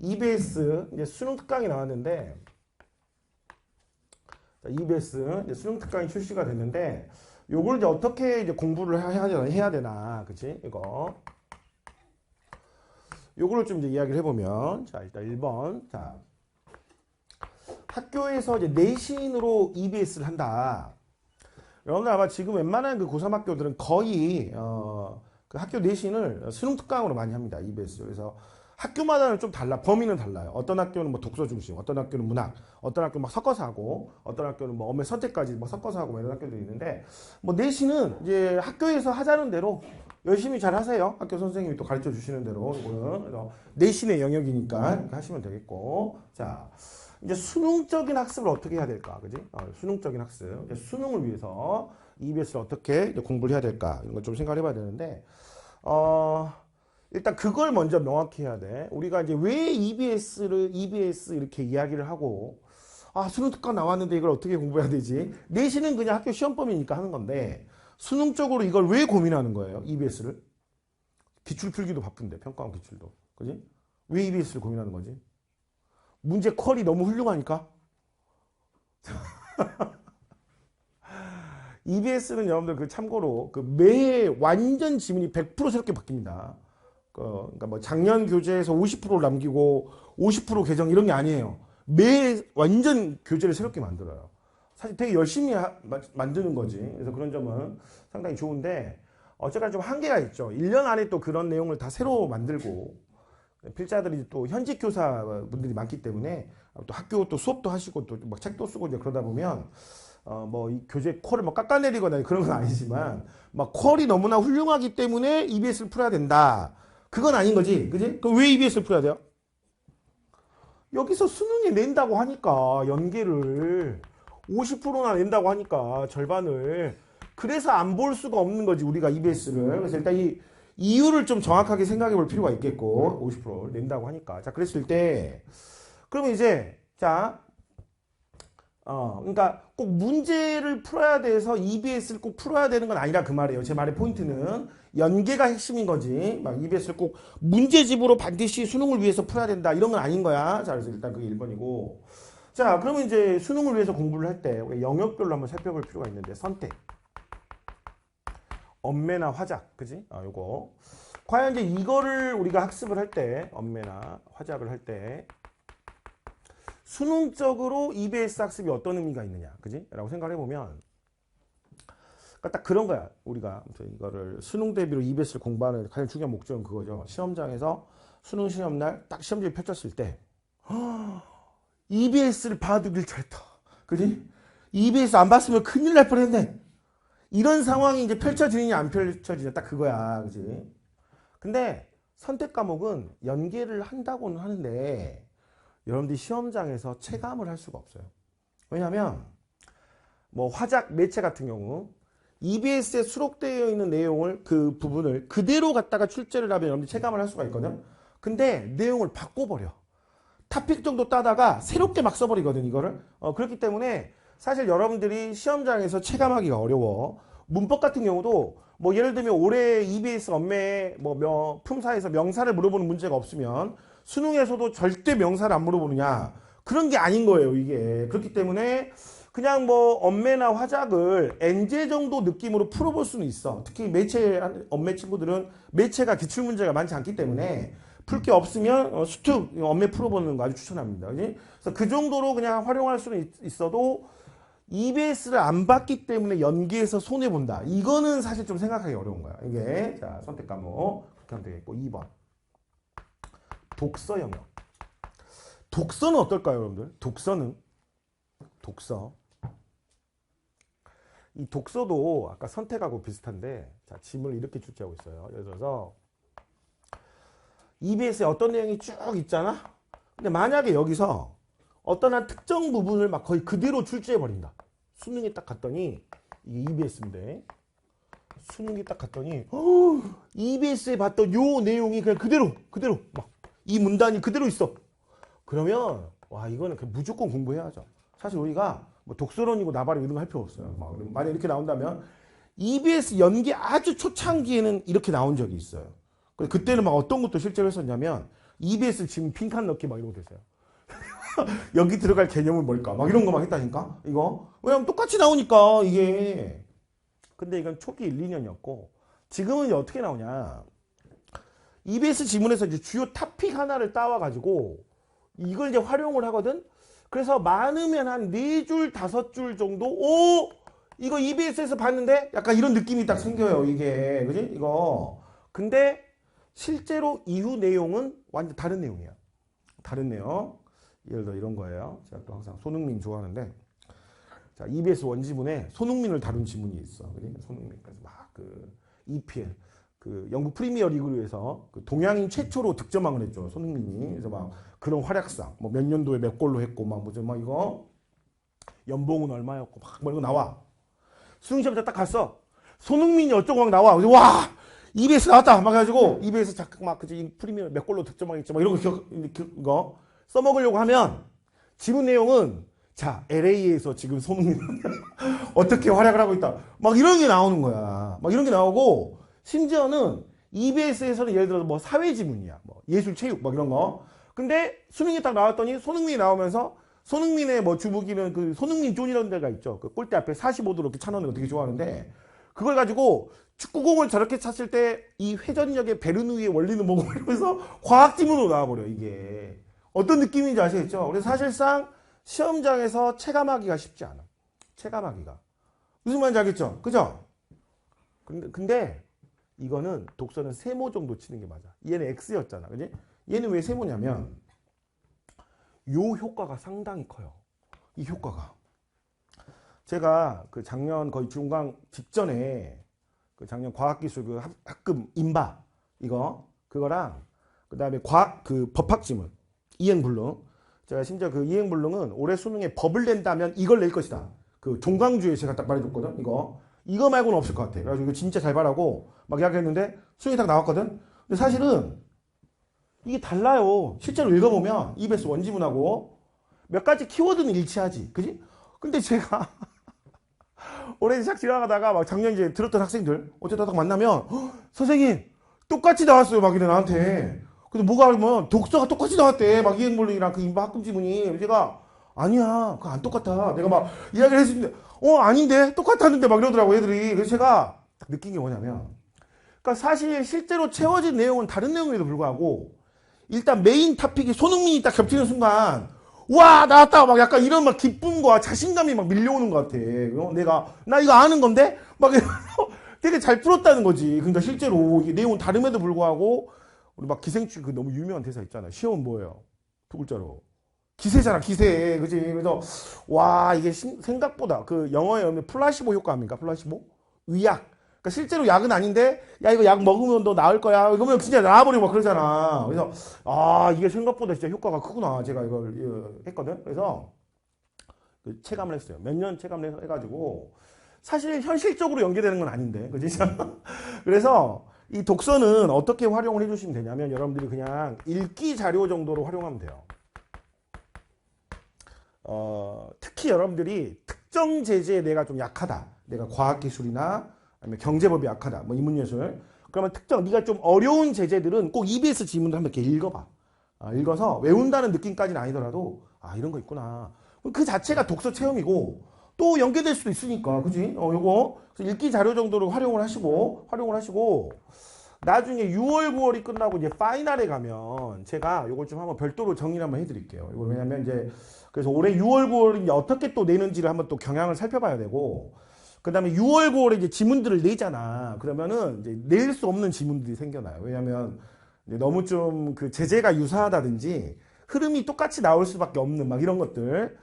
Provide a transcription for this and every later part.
EBS 이제 수능 특강이 나왔는데, 자, EBS 이제 수능 특강이 출시가 됐는데, 요걸 이제 어떻게 이제 공부를 해야 되나, 그치? 이거. 요거를 좀 이제 이야기를 해보면, 자, 일단 1번. 자, 학교에서 이제 내신으로 EBS를 한다. 여러분들 아마 지금 웬만한 그 고3 학교들은 거의, 그 학교 내신을 수능 특강으로 많이 합니다. EBS. 그래서 학교마다는 좀 달라. 범위는 달라요. 어떤 학교는 뭐 독서 중심, 어떤 학교는 문학, 어떤 학교는 막 섞어서 하고, 어떤 학교는 뭐 엄의 선택까지 뭐 섞어서 하고 뭐 이런 학교들이 있는데, 뭐 내신은 이제 학교에서 하자는 대로 열심히 잘 하세요. 학교 선생님이 또 가르쳐 주시는 대로. 이거는 그래서 내신의 영역이니까 이렇게 하시면 되겠고. 자, 이제 수능적인 학습을 어떻게 해야 될까? 그지? 수능적인 학습. 이제 수능을 위해서 EBS를 어떻게 이제 공부를 해야 될까? 이런 걸 좀 생각해 봐야 되는데, 일단 그걸 먼저 명확히 해야 돼. 우리가 이제 왜 EBS 이렇게 이야기를 하고, 수능 특강 나왔는데 이걸 어떻게 공부해야 되지? 내신은 그냥 학교 시험범위니까 하는 건데, 수능적으로 이걸 왜 고민하는 거예요? EBS를? 기출 풀기도 바쁜데, 평가원 기출도. 그지? 왜 EBS를 고민하는 거지? 문제 퀄이 너무 훌륭하니까? EBS는 여러분들 그 참고로 그 매해 완전 지문이 100% 새롭게 바뀝니다. 그러니까 뭐 작년 교재에서 50%를 남기고 50% 개정 이런 게 아니에요. 매 완전 교재를 새롭게 만들어요. 사실 되게 열심히 만드는 거지. 그래서 그런 점은 상당히 좋은데 어쨌거나 좀 한계가 있죠. 1년 안에 또 그런 내용을 다 새로 만들고 필자들이 또 현직 교사 분들이 많기 때문에 또 학교 또 수업도 하시고 또 막 책도 쓰고 이제 그러다 보면 뭐 이 교재 퀄을 뭐 깎아내리거나 그런 건 아니지만 막 퀄이 너무나 훌륭하기 때문에 EBS를 풀어야 된다. 그건 아닌 거지. 그지? 그럼 왜 EBS를 풀어야 돼요? 여기서 수능에 낸다고 하니까 연계를 50%나 낸다고 하니까 절반을 그래서 안 볼 수가 없는 거지 우리가 EBS를. 그래서 일단 이 이유를 좀 정확하게 생각해 볼 필요가 있겠고 50%를 낸다고 하니까 자 그랬을 때 그러면 이제 자 그러니까 꼭 문제를 풀어야 돼서 EBS를 꼭 풀어야 되는 건 아니라 그 말이에요. 제 말의 포인트는 연계가 핵심인 거지. 막 EBS를 꼭 문제집으로 반드시 수능을 위해서 풀어야 된다. 이런 건 아닌 거야. 자, 그래서 일단 그게 1번이고. 자, 그러면 이제 수능을 위해서 공부를 할 때 영역별로 한번 살펴볼 필요가 있는데 선택, 엄매나 화작, 그지? 요거. 과연 이제 이거를 우리가 학습을 할 때, 엄매나 화작을 할 때, 수능적으로 EBS 학습이 어떤 의미가 있느냐, 그지? 라고 생각을 해보면, 그러니까 딱 그런 거야. 우리가 이거를 수능 대비로 EBS를 공부하는 가장 중요한 목적은 그거죠. 시험장에서 수능 시험날 딱 시험지를 펼쳤을 때, EBS를 봐두길 잘했다. 그지? EBS 안 봤으면 큰일 날 뻔했네. 이런 상황이 이제 펼쳐지느냐 안 펼쳐지냐 딱 그거야. 그지? 근데 선택 과목은 연계를 한다고는 하는데 여러분들이 시험장에서 체감을 할 수가 없어요. 왜냐하면 뭐 화작 매체 같은 경우 EBS에 수록되어 있는 내용을 그 부분을 그대로 갖다가 출제를 하면 여러분들이 체감을 할 수가 있거든. 근데 내용을 바꿔버려. 타픽 정도 따다가 새롭게 막 써버리거든 이거를. 그렇기 때문에 사실 여러분들이 시험장에서 체감하기가 어려워. 문법 같은 경우도 뭐 예를 들면 올해 EBS 엄매에 뭐 품사에서 명사를 물어보는 문제가 없으면 수능에서도 절대 명사를 안 물어보느냐 그런 게 아닌 거예요 이게. 그렇기 때문에 그냥 뭐 엄매나 화작을 엔제 정도 느낌으로 풀어볼 수는 있어. 특히 매체 엄매 친구들은 매체가 기출 문제가 많지 않기 때문에 풀 게 없으면 수특 엄매 풀어보는 거 아주 추천합니다. 그지? 그래서 그 정도로 그냥 활용할 수는 있어도 EBS를 안 봤기 때문에 연계해서 손해본다. 이거는 사실 좀 생각하기 어려운 거야. 이게 자 선택 과목 그렇게 하면 되겠고 2번 독서 영역. 독서는 어떨까요 여러분들? 독서 이 독서도 아까 선택하고 비슷한데 자 지문을 이렇게 출제하고 있어요. 예를 들어서 EBS에 어떤 내용이 쭉 있잖아. 근데 만약에 여기서 어떤 한 특정 부분을 막 거의 그대로 출제해버린다. 수능에 딱 갔더니 이게 EBS인데 수능에 딱 갔더니 EBS에 봤던 요 내용이 그냥 그대로 막 이 문단이 그대로 있어. 그러면 와 이거는 그냥 무조건 공부해야죠. 사실 우리가 뭐 독서론이고 나발이고 이런 거 할 필요 없어요. 만약 이렇게 나온다면 EBS 연기 아주 초창기에는 이렇게 나온 적이 있어요. 그때는 막 어떤 것도 실제로 했었냐면 EBS 지문 빈칸 넣기 막 이런 거 됐어요. 여기 들어갈 개념은 뭘까? 막 이런 거 막 했다니까? 이거. 왜냐면 똑같이 나오니까, 이게. 근데 이건 초기 1, 2년이었고, 지금은 이제 어떻게 나오냐. EBS 지문에서 이제 주요 토픽 하나를 따와가지고, 이걸 이제 활용을 하거든? 그래서 많으면 한 4줄, 5줄 정도? 오! 이거 EBS에서 봤는데? 약간 이런 느낌이 딱 생겨요, 이게. 그지? 이거. 근데, 실제로 이후 내용은 완전 다른 내용이야. 다른 내용. 예를 들어 이런 거예요. 제가 또 항상 손흥민 좋아하는데, 자, EBS 원지문에 손흥민을 다룬 지문이 있어. 손흥민. 그래서 막 EPL, 영국 프리미어 리그에서 동양인 최초로 득점왕을 했죠. 손흥민이. 그래서 막 그런 활약상, 뭐 몇 년도에 몇 골로 했고, 막 뭐죠, 막 이거, 연봉은 얼마였고, 막 뭐 이런 거 나와. 수능시험자 딱 갔어. 손흥민이 어쩌고 막 나와. 그래서 와! EBS 나왔다! 막 해가지고, EBS 막, 그치, 프리미어 몇 골로 득점왕 했지, 막 이런 거 써먹으려고 하면, 지문 내용은, 자, LA에서 지금 손흥민 어떻게 활약을 하고 있다. 막 이런 게 나오는 거야. 막 이런 게 나오고, 심지어는 EBS에서는 예를 들어서 뭐 사회지문이야. 뭐 예술, 체육, 막 이런 거. 근데 수능이 딱 나왔더니 손흥민이 나오면서 손흥민의 뭐 주무기는 그 손흥민 존이라는 데가 있죠. 그 골대 앞에 45도 이렇게 차놓는 거 되게 좋아하는데, 그걸 가지고 축구공을 저렇게 찼을 때 이 회전력의 베르누이의 원리는 뭐고 이러면서 과학지문으로 나와버려, 이게. 어떤 느낌인지 아시겠죠? 그래서 사실상 시험장에서 체감하기가 쉽지 않아. 체감하기가. 무슨 말인지 알겠죠? 그죠? 근데 이거는 독서는 세모 정도 치는 게 맞아. 얘는 X였잖아. 그지? 얘는 왜 세모냐면 요 효과가 상당히 커요. 이 효과가. 제가 그 작년 거의 중강 직전에 그 작년 과학기술 그 학급 인바 그거랑 그다음에 과학 그 법학지문 이행불능. 제가 심지어 그 이행불능은 올해 수능에 법을 낸다면 이걸 낼 것이다. 그 종강주에 제가 딱 말해줬거든. 이거 말고는 없을 것 같아. 그래가지고 이거 진짜 잘 봐라고 막 이야기했는데 수능이 딱 나왔거든. 근데 사실은 이게 달라요. 실제로 읽어보면 EBS 원지문하고 몇 가지 키워드는 일치하지. 그지? 근데 제가 올해 싹 지나가다가 막 작년 이제 들었던 학생들 어쩌다 딱 만나면 선생님 똑같이 나왔어요. 막 이래 나한테. 근데 뭐가 알면 독서가 똑같이 나왔대. 막 이행불능이랑 그 인바 학급 지문이. 제가 아니야. 그거 안 똑같아. 내가 막 이야기를 했는데 아닌데 똑같았는데 막 이러더라고 애들이. 그래서 제가 느낀 게 뭐냐면 그러니까 사실 실제로 채워진 내용은 다른 내용에도 불구하고 일단 메인 토픽이 손흥민이 딱 겹치는 순간 와 나왔다 막 약간 이런 막 기쁨과 자신감이 막 밀려오는 것 같아. 나 이거 아는 건데 막 되게 잘 풀었다는 거지. 그러니까 실제로 이게 내용은 다름에도 불구하고 우리 막 기생충 그 너무 유명한 대사 있잖아. 시험은 뭐예요? 두 글자로 기세잖아, 기세. 그지? 그래서 와 이게 생각보다 그 영어에 의하면 플라시보 효과 아닙니까? 플라시보 의약. 그러니까 실제로 약은 아닌데 야 이거 약 먹으면 너 나을 거야. 이러면 진짜 나아버리고 막 그러잖아. 그래서 이게 생각보다 진짜 효과가 크구나. 제가 이걸 했거든. 그래서 그 체감을 했어요. 몇 년 체감을 해가지고 사실 현실적으로 연계되는 건 아닌데, 그지? 그래서 이 독서는 어떻게 활용을 해주시면 되냐면 여러분들이 그냥 읽기 자료 정도로 활용하면 돼요. 특히 여러분들이 특정 제재에 내가 좀 약하다. 내가 과학기술이나 아니면 경제법이 약하다. 뭐 인문예술. 그러면 네가 좀 어려운 제재들은 꼭 EBS 지문도 한번 이렇게 읽어봐. 읽어서 외운다는 느낌까지는 아니더라도 이런 거 있구나. 그 자체가 독서 체험이고 또 연계될 수도 있으니까, 그지? 요거 읽기 자료 정도로 활용을 하시고 나중에 6월, 9월이 끝나고 이제 파이널에 가면 제가 요걸 좀 한번 별도로 정리를 한번 해드릴게요. 이거 왜냐면 이제 그래서 올해 6월, 9월이 이제 어떻게 또 내는지를 한번 또 경향을 살펴봐야 되고, 그 다음에 6월, 9월에 이제 지문들을 내잖아. 그러면은 이제 낼 수 없는 지문들이 생겨나요. 왜냐면 너무 좀 그 제재가 유사하다든지 흐름이 똑같이 나올 수밖에 없는 막 이런 것들.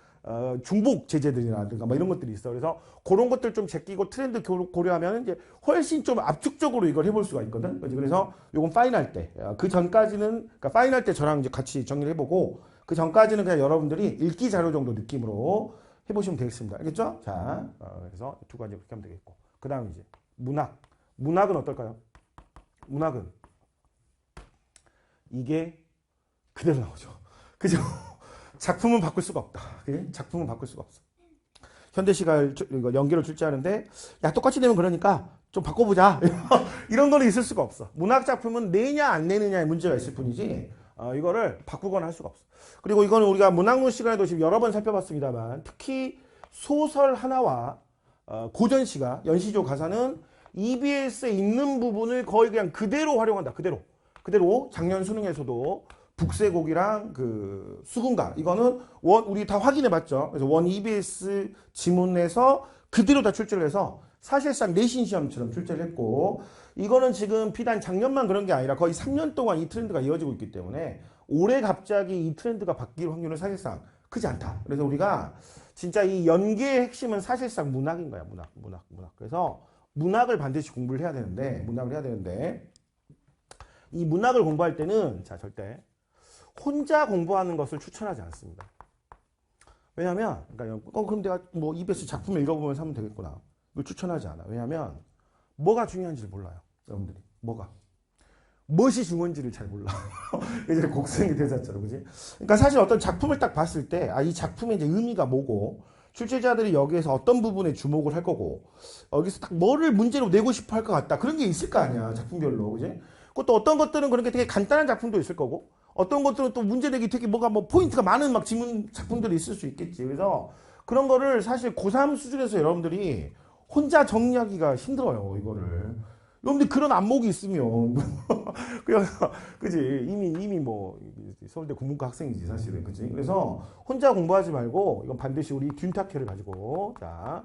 중복 제재들이라든가 뭐 이런 것들이 있어. 그래서 그런 것들 좀 제끼고 트렌드 고려하면 이제 훨씬 좀 압축적으로 이걸 해볼 수가 있거든. 그래서 요건 파이널 때. 그 전까지는, 그러니까 파이널 때 저랑 이제 같이 정리를 해보고 그 전까지는 그냥 여러분들이 읽기 자료 정도 느낌으로 해보시면 되겠습니다. 알겠죠? 자, 그래서 두 가지 그렇게 하면 되겠고. 그 다음 이제 문학. 문학은 어떨까요? 문학은 이게 그대로 나오죠. 그죠? 작품은 바꿀 수가 없다. 작품은 바꿀 수가 없어. 현대시가 연기를 출제하는데 야 똑같이 내면 그러니까 좀 바꿔보자. 이런 거는 있을 수가 없어. 문학 작품은 내냐 안 내느냐의 문제가 있을 뿐이지 이거를 바꾸거나 할 수가 없어. 그리고 이거는 우리가 문학론 시간에도 지금 여러 번 살펴봤습니다만 특히 소설 하나와 고전시가 연시조 가사는 EBS에 있는 부분을 거의 그냥 그대로 활용한다. 그대로 작년 수능에서도 북새곡이랑 그 수군가 이거는 우리 다 확인해 봤죠. 그래서 원 EBS 지문에서 그대로 다 출제를 해서 사실상 내신 시험처럼 출제를 했고 이거는 지금 비단 작년만 그런 게 아니라 거의 3년 동안 이 트렌드가 이어지고 있기 때문에 올해 갑자기 이 트렌드가 바뀔 확률은 사실상 크지 않다. 그래서 우리가 진짜 이 연계의 핵심은 사실상 문학인 거야. 문학. 그래서 문학을 반드시 공부를 해야 되는데 이 문학을 공부할 때는 자 절대 혼자 공부하는 것을 추천하지 않습니다. 왜냐하면 그러니까 그럼 내가 뭐 EBS 작품을 읽어보면서 하면 되겠구나. 이걸 추천하지 않아. 왜냐하면 뭐가 중요한지를 몰라요. 여러분들이 무엇이 중요한지를 잘 몰라. 예전에 곡성이 대사처럼 그지? 그러니까 사실 어떤 작품을 딱 봤을 때 이 작품의 이제 의미가 뭐고 출제자들이 여기에서 어떤 부분에 주목을 할 거고 여기서 딱 뭐를 문제로 내고 싶어 할 것 같다. 그런 게 있을 거 아니야. 작품별로 그지? 또 어떤 것들은 그렇게 되게 간단한 작품도 있을 거고 어떤 것들은 또 문제 내기 되게 뭐가 뭐 포인트가 많은 막 지문 작품들이 있을 수 있겠지. 그래서 그런 거를 사실 고3 수준에서 여러분들이 혼자 정리하기가 힘들어요. 이거를. 여러분들 그런 안목이 있으면 그래서 그지 이미 뭐 서울대 국문과 학생이지 사실은 그지. 그래서 혼자 공부하지 말고 이건 반드시 우리 듄타케를 가지고 자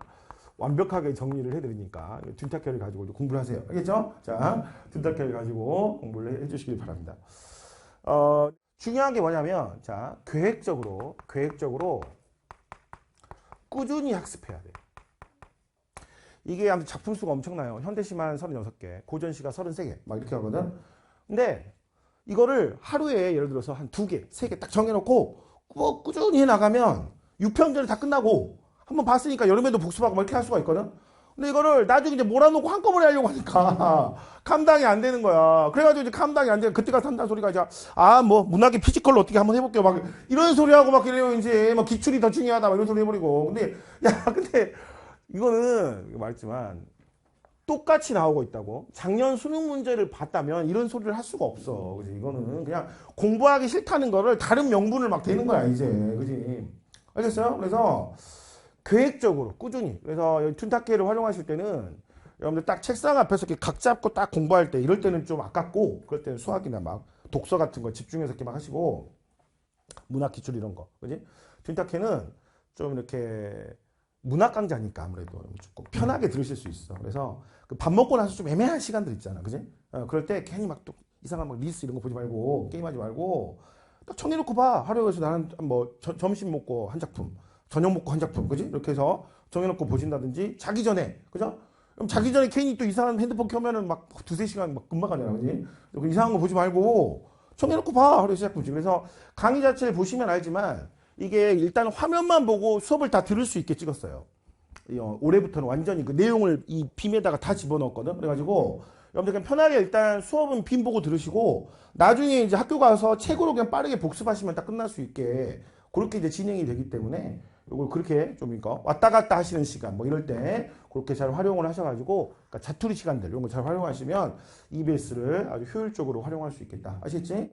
완벽하게 정리를 해드리니까 듄타케를 가지고 공부를 하세요. 알겠죠? 자 듄타케를 가지고 공부를 해주시길 바랍니다. 중요한 게 뭐냐면 자 계획적으로 꾸준히 학습해야 돼요. 이게 아무튼 작품 수가 엄청나요. 현대시만 36개, 고전시가 33개 막 이렇게 하거든. 근데 이거를 하루에 예를 들어서 한 2개, 3개 딱 정해놓고 꼭 꾸준히 해나가면 6편전이 다 끝나고 한번 봤으니까 여름에도 복습하고 막 이렇게 할 수가 있거든. 근데 이거를 나중에 이제 몰아놓고 한꺼번에 하려고 하니까 감당이 안 되는 거야. 그래가지고 이제 감당이 안 되는 그때 가서 한다는 소리가 이제 뭐 문학의 피지컬로 어떻게 한번 해볼게요. 막 이런 소리 하고 막 이래요. 이제 막 기출이 더 중요하다 막 이런 소리 해버리고. 근데 이거는 말했지만 똑같이 나오고 있다고. 작년 수능 문제를 봤다면 이런 소리를 할 수가 없어. 그지? 이거는 그냥 공부하기 싫다는 거를 다른 명분을 막 대는 거야 이제. 그지? 알겠어요? 그래서 계획적으로 꾸준히. 그래서 툰타케를 활용하실 때는 여러분들 딱 책상 앞에서 이렇게 각 잡고 딱 공부할 때 이럴 때는 좀 아깝고 그럴 때는 수학이나 막 독서 같은 거 집중해서 이렇게 막 하시고 문학 기출 이런 거. 그지? 툰타케는 좀 이렇게 문학 강좌니까 아무래도 조금 편하게 들으실 수 있어. 그래서 그 밥 먹고 나서 좀 애매한 시간들 있잖아. 그지? 그럴 때 괜히 막 또 이상한 막 리스 이런 거 보지 말고 게임하지 말고 딱 정해놓고 봐. 하루에서 나는 뭐 점심 먹고 한 작품, 저녁 먹고 한 작품, 그지? 이렇게 해서 정해놓고 보신다든지 자기 전에, 그죠? 그럼 자기 전에 괜히 또 이상한 핸드폰 켜면은 막 2-3시간 막 금방 가잖아, 그지? 그 이상한 거 보지 말고 정해놓고 봐. 하루에 시작품씩. 그래서 강의 자체를 보시면 알지만 이게 일단 화면만 보고 수업을 다 들을 수 있게 찍었어요. 올해부터는 완전히 그 내용을 이 빔에다가 다 집어넣었거든. 그래가지고 여러분들 그냥 편하게 일단 수업은 빔 보고 들으시고 나중에 이제 학교 가서 책으로 그냥 빠르게 복습하시면 딱 끝날 수 있게 그렇게 이제 진행이 되기 때문에 이걸 그렇게 좀 그러니까 왔다 갔다 하시는 시간 뭐 이럴 때 그렇게 잘 활용을 하셔가지고 그러니까 자투리 시간들 이런 거 잘 활용하시면 EBS를 아주 효율적으로 활용할 수 있겠다. 아시겠지?